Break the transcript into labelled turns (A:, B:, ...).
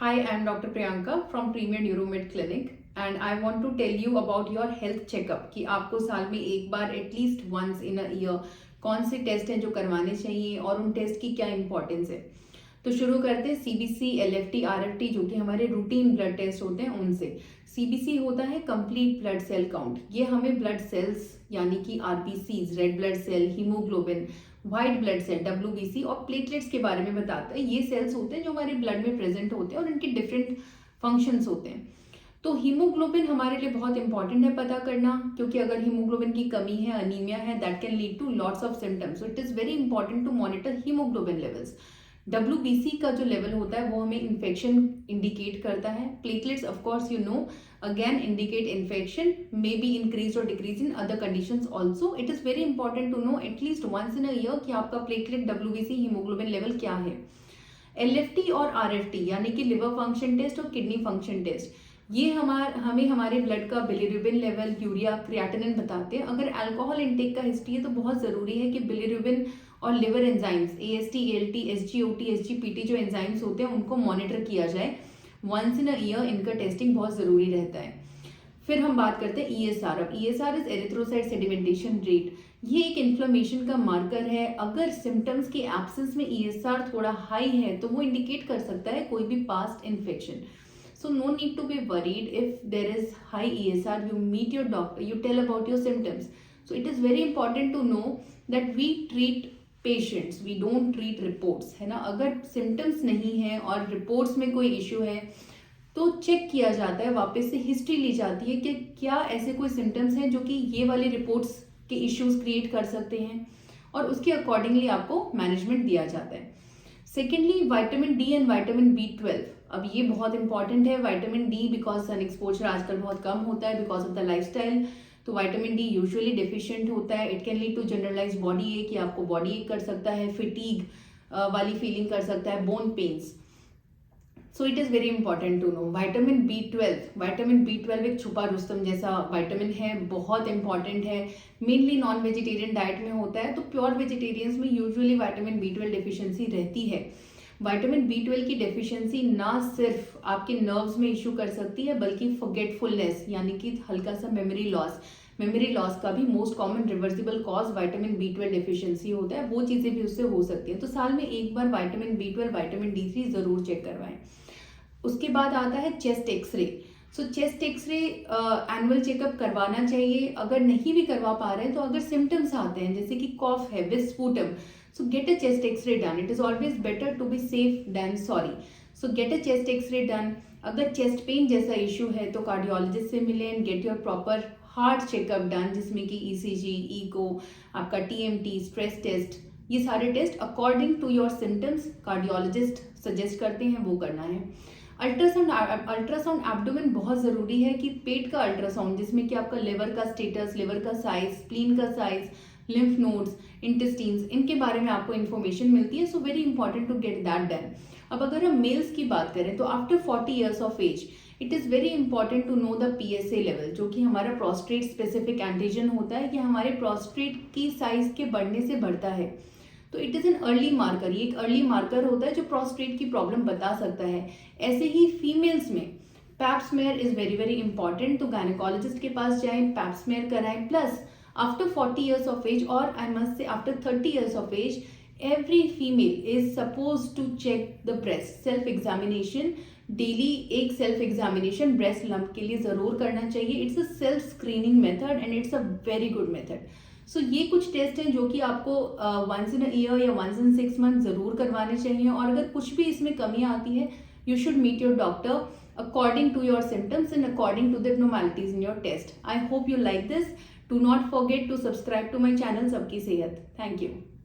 A: Hi, I'm Dr. Priyanka from Premier Neuromed Clinic and I want to tell you about your health checkup कि आपको साल में एक बार at least once in a year कौन से टेस्ट हैं जो करवाने चाहिए और उन टेस्ट की क्या इंपॉर्टेंस है। तो शुरू करते हैं सीबीसी, एलएफटी, आरएफटी जो कि हमारे रूटीन ब्लड टेस्ट होते हैं उनसे। सीबीसी होता है कंप्लीट ब्लड सेल काउंट। ये हमें ब्लड सेल्स यानी कि RBCs, red blood cell, haemoglobin, white blood cell WBC और प्लेटलेट्स के बारे में बताता है। ये सेल्स होते हैं जो हमारे ब्लड में प्रेजेंट होते हैं और इनके डिफरेंट फंक्शंस होते हैं। तो हीमोग्लोबिन हमारे लिए बहुत इंपॉर्टेंट है पता करना, क्योंकि अगर हीमोग्लोबिन की कमी है, अनीमिया है, that can lead to lots of symptoms. So it is very important to monitor haemoglobin levels. WBC का जो लेवल होता है वो हमें इन्फेक्शन इंडिकेट करता है। Platelets of course you know again indicate infection, may be increased or decreased in other conditions also. It is very important to know at least once in a year कि आपका platelet, WBC, haemoglobin level क्या है। LFT और RFT यानी कि liver function test और kidney function test, ये हमें हमारे ब्लड का बिलिरुबिन लेवल, यूरिया, क्रिएटिनिन बताते हैं। अगर अल्कोहल इनटेक का हिस्ट्री है तो बहुत जरूरी है कि बिलिरुबिन और liver enzymes AST, ALT, SGOT, SGPT जो एंजाइम्स होते हैं उनको मॉनिटर किया जाए। वंस इन अ ईयर इनका टेस्टिंग बहुत जरूरी रहता है। फिर हम बात करते हैं ईएसआर। अब ESR is erythrocyte sedimentation rate. ये एक इन्फ्लेमेशन का मार्कर है। अगर सिम्टम्स के एब्सेंस में ईएसआर थोड़ा हाई है तो वो इंडिकेट कर सकता है कोई भी past infection. So no need to be worried if there is high ESR. You meet your doctor, you tell about your symptoms. So it is very important to know that we treat patients, we don't treat reports, है ना। अगर symptoms नहीं है और reports में कोई issue है तो चेक किया जाता है, वापस से हिस्ट्री ली जाती है कि क्या ऐसे कोई सिम्टम्स हैं जो कि ये वाले रिपोर्ट्स के इश्यूज क्रिएट कर सकते हैं और उसके अकॉर्डिंगली आपको मैनेजमेंट दिया जाता है। Secondly, vitamin D and vitamin बी12। अब ये बहुत इंपॉर्टेंट है। Vitamin D because sun exposure आजकल बहुत कम होता है बिकॉज ऑफ द लाइफस्टाइल, तो विटामिन डी यूजुअली डेफिशिएंट होता है। It can lead to generalize body ache, कि आपको बॉडी एक कर सकता है, फिटीग वाली फीलिंग कर सकता है, bone pains. So it is very important to know. Vitamin बी12 एक छुपा रुस्तम जैसा विटामिन है, बहुत इंपॉर्टेंट है। मेनली नॉन वेजिटेरियन डाइट में होता है, तो प्योर वेजिटेरियंस में यूजुअली विटामिन बी12 डेफिशिएंसी रहती है। विटामिन बी12 की डेफिशिएंसी ना सिर्फ आपके नर्व्स में इशू कर सकती है बल्कि फॉरगेटफुलनेस यानी कि हल्का सा मेमोरी लॉस का भी most common reversible cause vitamin B12 deficiency होता है। वो चीजें भी उससे हो सकती है। तो साल में एक बार विटामिन बी12, विटामिन डी3 जरूर चेक करवाएं। उसके बाद आता है चेस्ट एक्सरे। सो चेस्ट एक्सरे एनुअल चेकअप करवाना चाहिए। अगर नहीं भी करवा पा रहे हैं तो अगर सिम्टम्स आते हैं जैसे कि कॉफ है, विस्पुटम, so get a chest x-ray done. It is always better to be safe than sorry. So get a chest x-ray done. अगर चेस्ट पेन जैसा इश्यू है तो कार्डियोलॉजिस्ट से मिलें and get your proper heart checkup done, जिसमें कि ECG, echo, आपका TMT, stress test, ये सारे test according to your symptoms cardiologist suggest करते हैं वो करना है। अल्ट्रासाउंड एब्डोमेन बहुत जरूरी है कि पेट का अल्ट्रासाउंड जिसमें कि आपका लिवर का स्टेटस, लिवर का साइज, स्प्लीन का साइज, लिम्फ नोड्स, इंटेस्टीन्स, इनके बारे में आपको इन्फॉर्मेशन मिलती है। So very important to get that done. अब अगर हम मेल्स की बात करें तो after 40 years of age it is very important to know the PSA level, जो कि हमारा प्रोस्टेट स्पेसिफिक एंटीजन होता है कि हमारे प्रोस्टेट की साइज के बढ़ने से बढ़ता है। तो it is an early marker. ये एक अर्ली मार्कर होता है जो प्रोस्टेट की प्रॉब्लम बता सकता है। ऐसे ही फीमेल्स में pap smear is very very important, तो गायनेकोलॉजिस्ट के पास जाएं, पैप स्मेयर कराएं। Plus after 40 years of age, or I must say after 30 years of age, every female is supposed to check the breast. Self examination daily, एक self examination breast lump के लिए जरूर करना चाहिए। It's a self screening method and it's a very good method. So ये कुछ test हैं जो कि आपको वंस इन अ ईयर या वंस इन 6 मंथ जरूर करवाने चाहिए। और अगर कुछ भी इसमें कमी आती है you should meet your doctor according to your symptoms and according to the abnormalities in your test. I hope you like this. Do not forget to subscribe to my channel Sabki Sehat. Thank you.